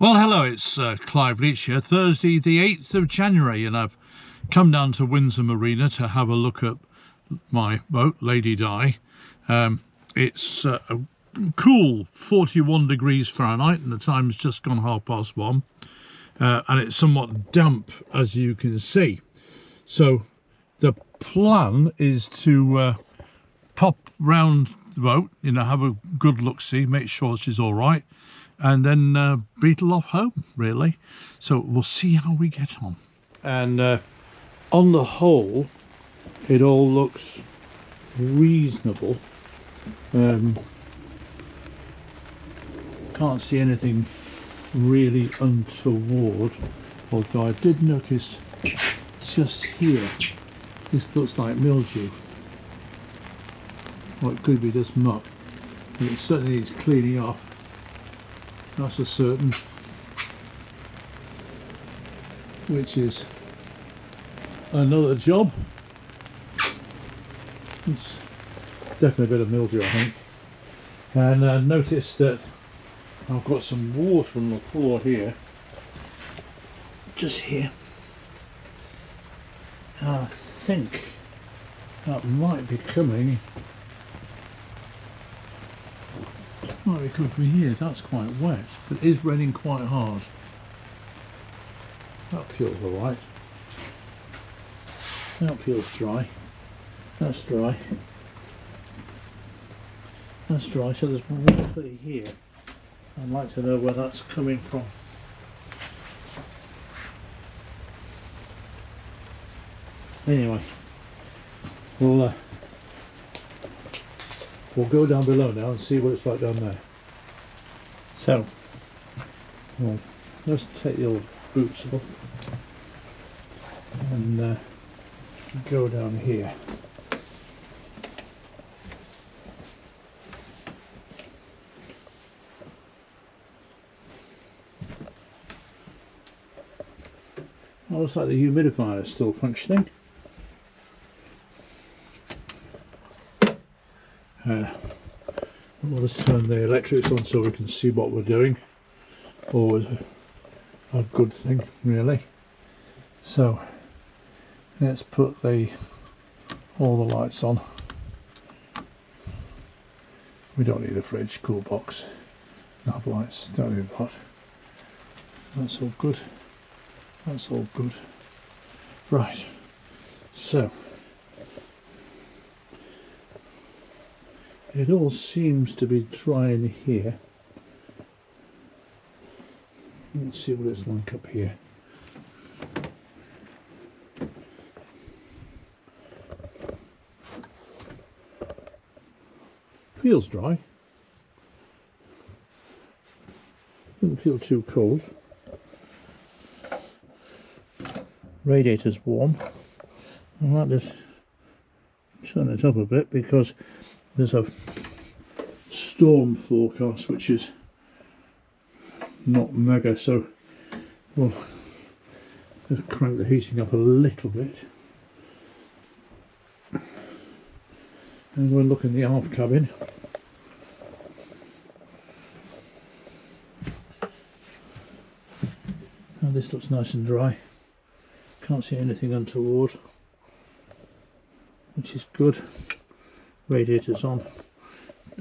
Well, hello, it's Clive Leach here, Thursday the 8th of January, and I've come down to Windsor Marina to have a look at my boat, Lady Di. It's a cool 41 degrees Fahrenheit and the time's just gone 1:30, and it's somewhat damp, as you can see. So the plan is to pop round the boat, have a good look-see, make sure she's all right, and then beetle off home, really. So we'll see how we get on. And on the whole, it all looks reasonable. Can't see anything really untoward, although I did notice just here, this looks like mildew. Well, it could be just muck, and it certainly needs cleaning off. That's a certain, which is another job. It's definitely a bit of mildew, I think. And I noticed that I've got some water on the floor here, just here. And I think that might be coming. Might be coming from here. That's quite wet, but it is raining quite hard. That feels alright. That feels dry. That's dry. That's dry. So there's water here. I'd like to know where that's coming from. Anyway, we'll go down below now and see what it's like down there. So, well, let's take the old boots off and go down here. Oh, looks like the humidifier is still functioning. We'll just turn the electrics on so we can see what we're doing. Always a good thing, really. So let's put all the lights on. We don't need a fridge, cool box. Nav lights, don't need that. That's all good. That's all good. Right. So it all seems to be dry in here. Let's see what it's like up here. Feels dry. Doesn't feel too cold. Radiator's warm. I might just turn it up a bit because there's a storm forecast which is not mega, so we'll just crank the heating up a little bit. And we'll look in the aft cabin. Now this looks nice and dry. Can't see anything untoward, which is good. Radiator's on.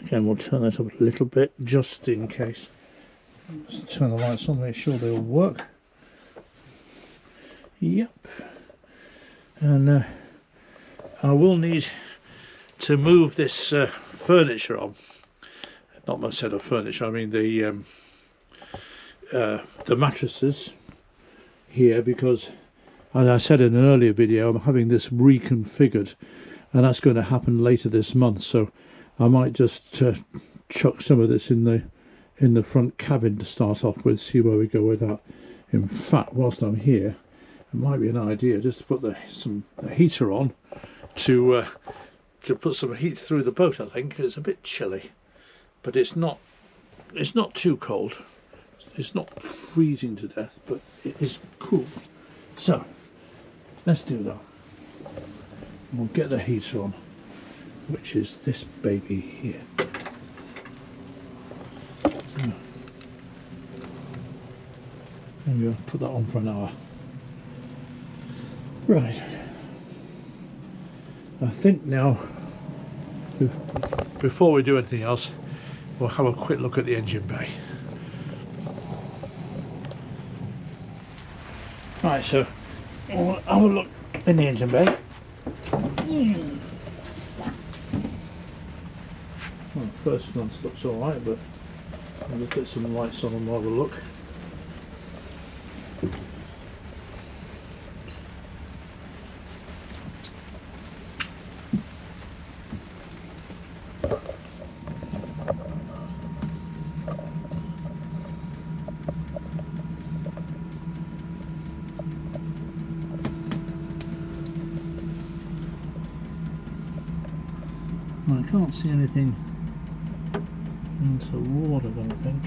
Again, we'll turn that up a little bit just in case. Let's turn the lights on, make sure they all work. Yep. And I will need to move this furniture on. Not my set of furniture, I mean the mattresses here, because as I said in an earlier video, I'm having this reconfigured, and that's going to happen later this month. So I might just chuck some of this in the front cabin to start off with, see where we go with that. In fact, whilst I'm here, it might be an idea just to put the heater on to put some heat through the boat. I think it's a bit chilly, but it's not too cold. It's not freezing to death, but it is cool. So let's do that. We'll get the heater on, which is this baby here. So There we go, put that on for an hour. Right, I think now, before we do anything else, we'll have a quick look at the engine bay. Right, so we'll have a look in the engine bay. Well, first glance looks alright, but I'll look at some lights on and have a look. I can't see anything untoward, I don't think.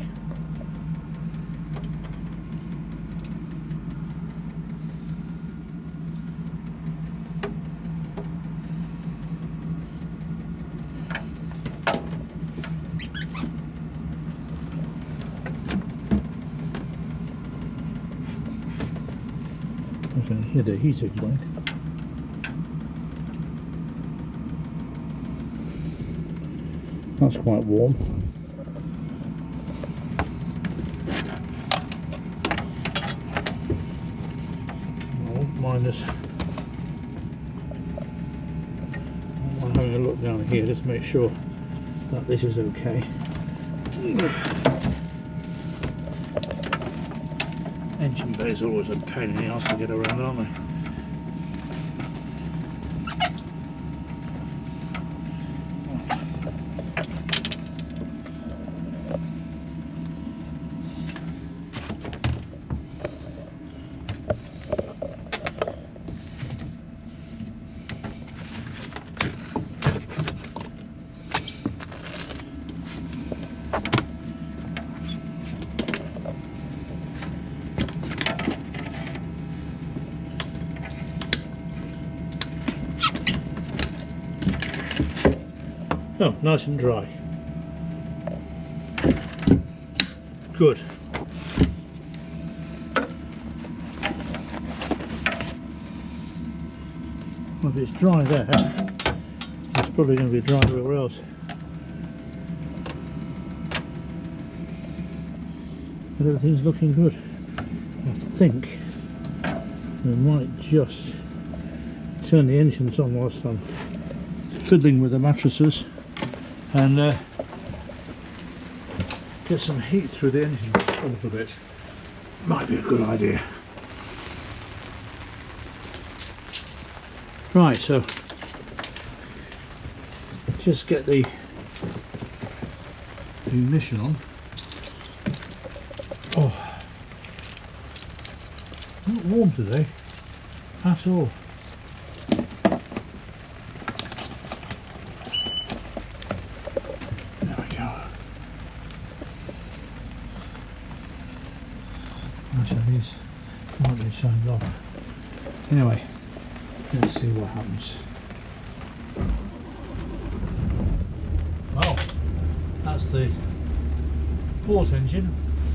I can hear the heater going. That's quite warm. I won't mind this. I'm having a look down here just to make sure that this is okay. Engine bays are always a pain in the ass to get around, aren't they? Oh, nice and dry. Good. Well, if it's dry there, it's probably going to be dry everywhere else. But everything's looking good. I think we might just turn the engines on whilst I'm fiddling with the mattresses and get some heat through the engine a little bit. Might be a good idea. Right, so just get the ignition on. Oh, not warm today at all. These might be turned off. Anyway, let's see what happens. Well, that's the port engine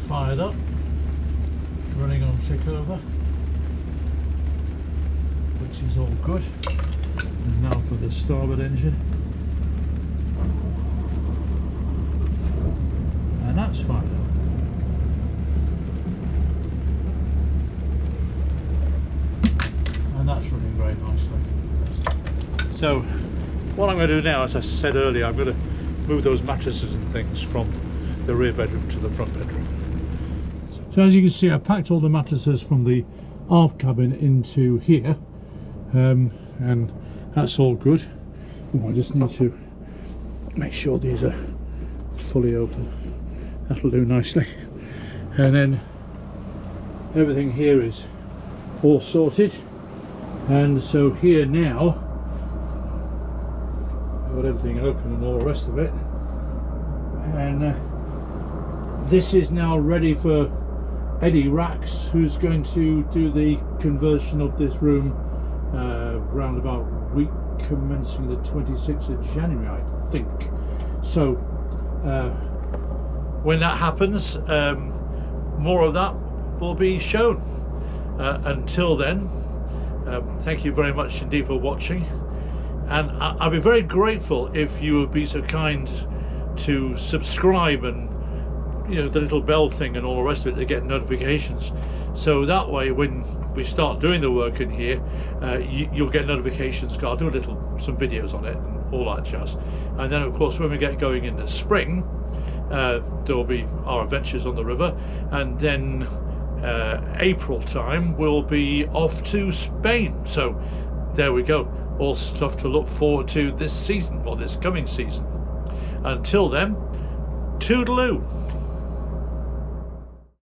fired up, running on tick over, which is all good. And now for the starboard engine, and that's fired up. And that's running very nicely. So what I'm going to do now, as I said earlier, I'm going to move those mattresses and things from the rear bedroom to the front bedroom. So as you can see, I packed all the mattresses from the aft cabin into here, and that's all good. Oh, I just need to make sure these are fully open. That'll do nicely. And then everything here is all sorted. And so here now, I've got everything open and all the rest of it, and this is now ready for Eddie Racks, who's going to do the conversion of this room round about week commencing the 26th of January, I think. So when that happens, more of that will be shown. Until then, thank you very much indeed for watching, and I'd be very grateful if you would be so kind to subscribe and, you know, the little bell thing and all the rest of it to get notifications, so that way when we start doing the work in here, you'll get notifications. I'll do some videos on it and all that jazz. And then of course when we get going in the spring, there will be our adventures on the river, and then April time we'll be off to Spain. So there we go, all stuff to look forward to this season, or this coming season. Until then, toodaloo.